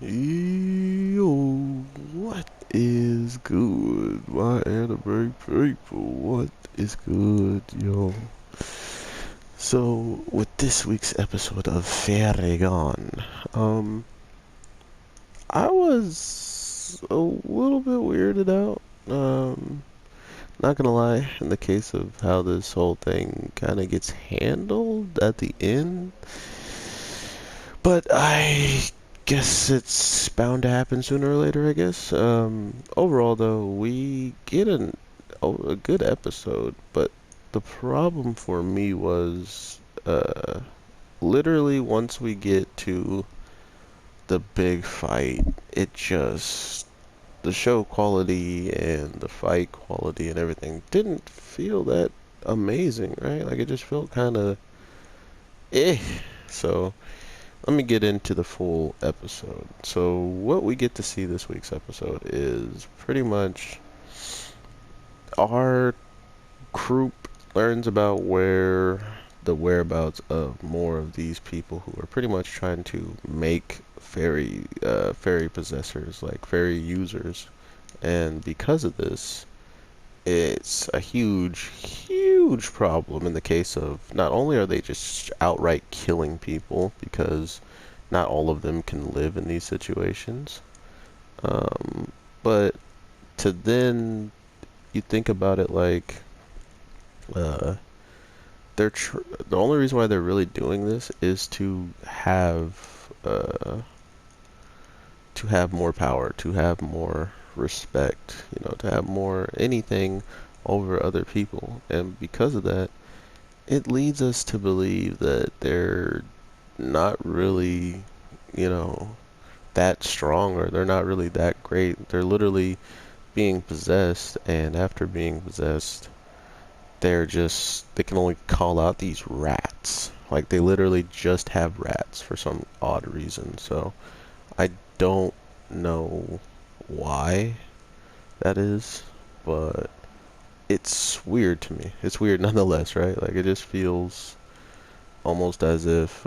Yo, what is good, my anime people? What is good, yo? So, with this week's episode of Ferregon, I was a little bit weirded out. Not gonna lie, in the case of how this whole thing kind of gets handled at the end, but I guess it's bound to happen sooner or later, I guess. Overall, though, we get a good episode, but the problem for me was literally once we get to the big fight, it just. The show quality and the fight quality and everything didn't feel that amazing, right? Like it just felt kind of eh. So let me get into the full episode. So, what we get to see this week's episode is pretty much our group learns about where the whereabouts of more of these people who are pretty much trying to make fairy possessors, like fairy users. And because of this, it's a huge problem in the case of not only are they just outright killing people because not all of them can live in these situations, um, but to then you think about it like uh, the only reason why they're really doing this is to have more power, to have more respect, to have more anything over other people, and because of that it leads us to believe that they're not really, you know, that strong or they're not really that great. They're literally being possessed, and after being possessed, they can only call out these rats. Like they literally just have rats for some odd reason. So I don't know why that is, but it's weird to me. It's weird nonetheless, right? Like it just feels almost as if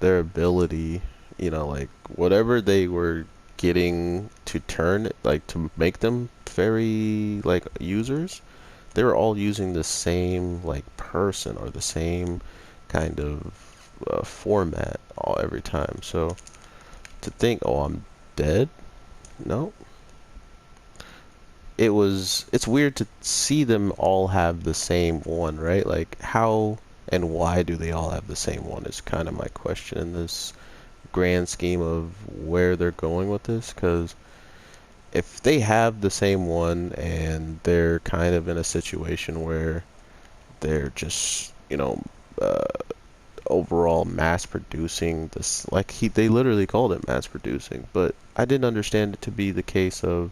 their ability, like whatever they were getting to turn, like to make them fairy like users, they were all using the same like person or the same kind of format every time. So to think, oh, I'm dead? No. It's weird to see them all have the same one, right? Like how and why do they all have the same one is kind of my question in this grand scheme of where they're going with this, because if they have the same one and they're kind of in a situation where they're just, uh, overall mass producing this, like they literally called it mass producing, but I didn't understand it to be the case of,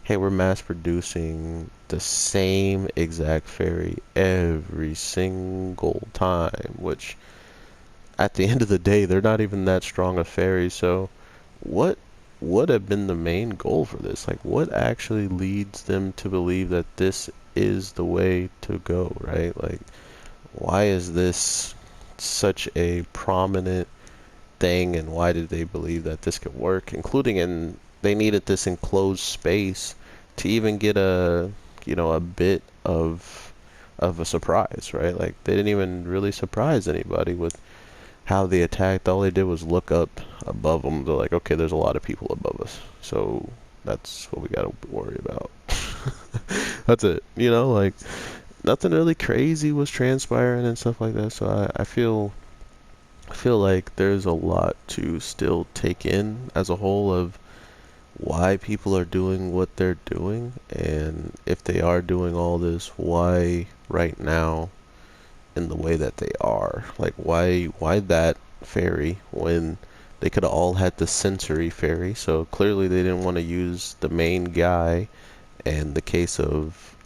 hey, we're mass producing the same exact fairy every single time, which at the end of the day, they're not even that strong a fairy. So, what would have been the main goal for this? Like, what actually leads them to believe that this is the way to go, right? Like, why is this such a prominent thing, and why did they believe that this could work? Including in they needed this enclosed space to even get a bit of a surprise, right? Like, they didn't even really surprise anybody with how they attacked. All they did was look up above them. They're like, okay, there's a lot of people above us, so that's what we gotta worry about. That's it. Like nothing really crazy was transpiring and stuff like that. So I feel like there's a lot to still take in as a whole of why people are doing what they're doing, and if they are doing all this, why right now in the way that they are. Like why that fairy when they could have all had the sensory fairy. So clearly they didn't want to use the main guy, and the case of,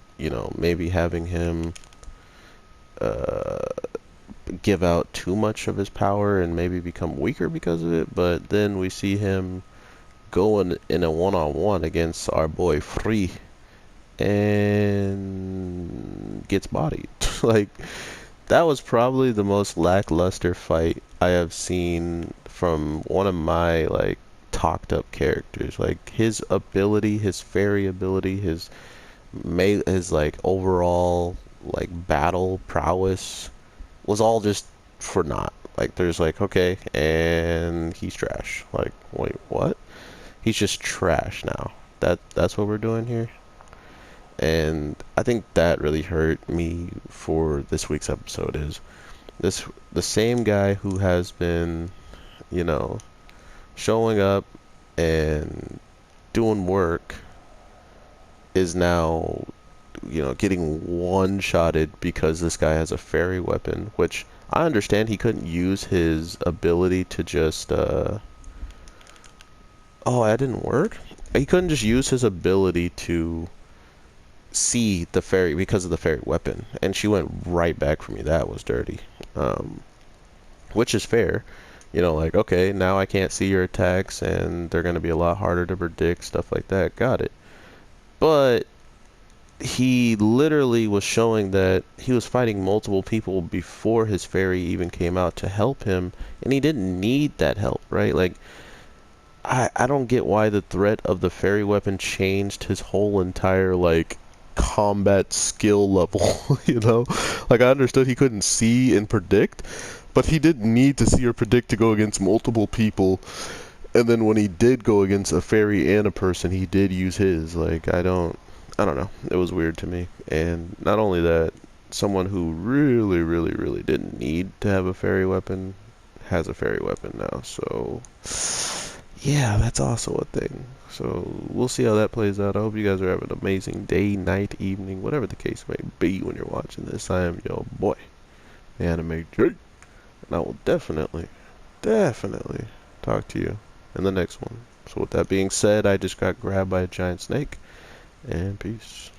maybe having him uh give out too much of his power and maybe become weaker because of it. But then we see him going in a one-on-one against our boy Free and gets bodied. Like that was probably the most lackluster fight I have seen from one of my like talked up characters. Like his ability, his fairy ability, his like overall like battle prowess was all just for naught. Like there's like okay, and he's trash. Like wait, what? He's just trash now. That's what we're doing here. And I think that really hurt me for this week's episode is this the same guy who has been, you know, showing up and doing work is now, getting one-shotted because this guy has a fairy weapon, which I understand he couldn't use his ability to just oh, that didn't work? He couldn't just use his ability to see the fairy because of the fairy weapon, and she went right back for me. That was dirty. Um, which is fair. Like, okay, now I can't see your attacks and they're going to be a lot harder to predict, stuff like that. Got it. But he literally was showing that he was fighting multiple people before his fairy even came out to help him, and he didn't need that help, right? Like, I don't get why the threat of the fairy weapon changed his whole entire, like, combat skill level, you know? Like, I understood he couldn't see and predict, but he didn't need to see or predict to go against multiple people. And then when he did go against a fairy and a person, he did use his. Like, I don't know. It was weird to me. And not only that, someone who really, really, really didn't need to have a fairy weapon has a fairy weapon now. So, yeah, that's also a thing. So, we'll see how that plays out. I hope you guys are having an amazing day, night, evening, whatever the case may be when you're watching this. I am your boy, Anime J. And I will definitely, definitely talk to you in the next one. So with that being said, I just got grabbed by a giant snake, and peace.